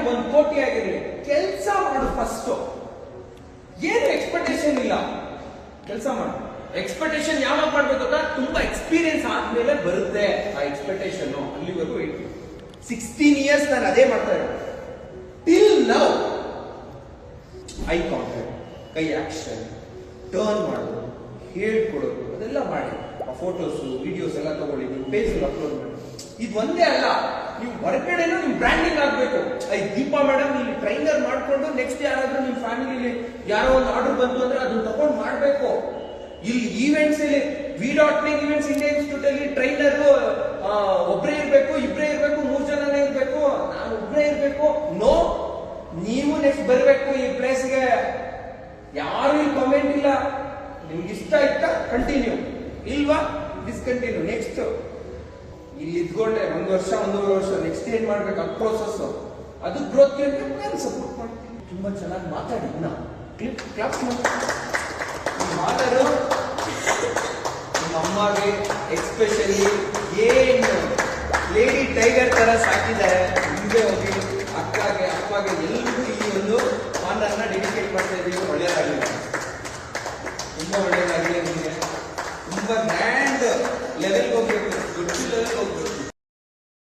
1 ಕೋಟಿ ಆಗಿರ್ಲಿ, ಕೆಲಸ ಮಾಡು ಫಸ್ಟ್. ಏನು ಎಕ್ಸ್ಪೆಕ್ಟೇಷನ್ ಇಲ್ಲ, ಕೆಲಸ ಮಾಡು. ಎಕ್ಸ್ಪೆಕ್ಟೇಷನ್ ಯಾವಾಗ ಮಾಡ್ಬೇಕು ಗೊತ್ತಾ? ತುಂಬಾ ಎಕ್ಸ್ಪೀರಿಯನ್ಸ್ ಆದ್ಮೇಲೆ ಬರುತ್ತೆ ಆ ಎಕ್ಸ್ಪೆಕ್ಟೇಷನ್. ಅಲ್ಲಿವರೆಗೂ 16 ಇಯರ್ಸ್ ನಾನು ಅದೇ ಮಾಡ್ತಾ ಇರೋದು. ಟಿಲ್ ನೌ ಐ ಕಾಂಟ್ಯಾಕ್ಟ್, ಕೈ ಆಕ್ಷನ್, ಟರ್ನ್ ಮಾಡೋದು, ಹೇಳ್ಕೊಡೋದು, ಅದೆಲ್ಲ ಮಾಡಿ. ಆ ಫೋಟೋಸ್ ವಿಡಿಯೋಸ್ ಎಲ್ಲ ತಗೊಳ್ಳಿ, ನೀವು ಪೇಜ್ ಅಪ್ಲೋಡ್ ಮಾಡಿ. ಇದು ಒಂದೇ ಅಲ್ಲ, ನೀವು ಹೊರಗಡೆನೂ ನಿಮ್ ಬ್ರ್ಯಾಂಡಿಂಗ್ ಆಗ್ಬೇಕು. ದೀಪಾ ಮೇಡಮ್ ಇಲ್ಲಿ ಟ್ರೈನರ್ ಮಾಡ್ಕೊಂಡು ನೆಕ್ಸ್ಟ್ ಯಾರಾದ್ರೂ ನಿಮ್ ಫ್ಯಾಮಿಲಿ ಯಾರೋ ಒಂದು ಆರ್ಡರ್ ಬಂತು ಅಂದ್ರೆ ಅದನ್ನ ತಗೊಂಡು ಮಾಡ್ಬೇಕು. ಇಲ್ಲಿ ಈವೆಂಟ್ಸ್ ಇಲ್ಲಿ ವಿ.ನೇಕ್ ಈವೆಂಟ್ಸ್ ಇಂಡಿಯಾ ಇನ್ಸ್ಟಿಟ್ಯೂಟ್ ಅಲ್ಲಿ ಟ್ರೈನರ್ ಒಬ್ಬರೇ ಇರ್ಬೇಕು, ಇಬ್ಬರೇ ಇರ್ಬೇಕು, 3 ಜನನೇ ಇರ್ಬೇಕು, ನಾನು ಒಬ್ಬರೇ ಇರ್ಬೇಕು. ನೋ, ನೀವು ನೆಕ್ಸ್ಟ್ ಬರ್ಬೇಕು ಈ ಪ್ಲೇಸ್ಗೆ. ಯಾರು ಇಲ್ಲಿ ಕಮೆಂಟ್ ಇಲ್ಲ. ನಿಮ್ಗೆ ಇಷ್ಟ ಆಯ್ತಾ ಕಂಟಿನ್ಯೂ, ಇಲ್ವಾ ಡಿಸ್ಕಂಟಿನ್ಯೂ. ನೆಕ್ಸ್ಟ್ ಇಲ್ಲಿ ಇದ್ಕೊಂಡೆ 1 ವರ್ಷ 1.5 ವರ್ಷ, ನೆಕ್ಸ್ಟ್ ಏನ್ ಮಾಡ್ಬೇಕು ಅದು ಪ್ರೋಸೆಸ್, ಅದು ಗ್ರೋತ್ ನಾನು ಸಪೋರ್ಟ್ ಮಾಡ್ತೀನಿ. ತುಂಬಾ ಚೆನ್ನಾಗಿ ಮಾತಾಡಿ, ಕ್ಲಾಸ್ ಮಾತಾಡು. ನಿಮ್ಮ ಅಮ್ಮಗೆ ಎಕ್ಸ್ಪೆಷಲಿ ಏನು ಲೇಡಿ ಟೈಗರ್ ತರ ಸಾಕಿದ್ದಾರೆ. ಮುಂದೆ ಹೋಗಿ ಅಕ್ಕಗೆ ಅಪ್ಪಗೆ ಎಲ್ಲರಿಗೂ ಈ ಒಂದು ಆನರ್ನ ಡೆಡಿಕೇಟ್ ಮಾಡ್ತಾ ಇದ್ದೀವಿ. ಒಳ್ಳೆಯದಾಗಲಿ.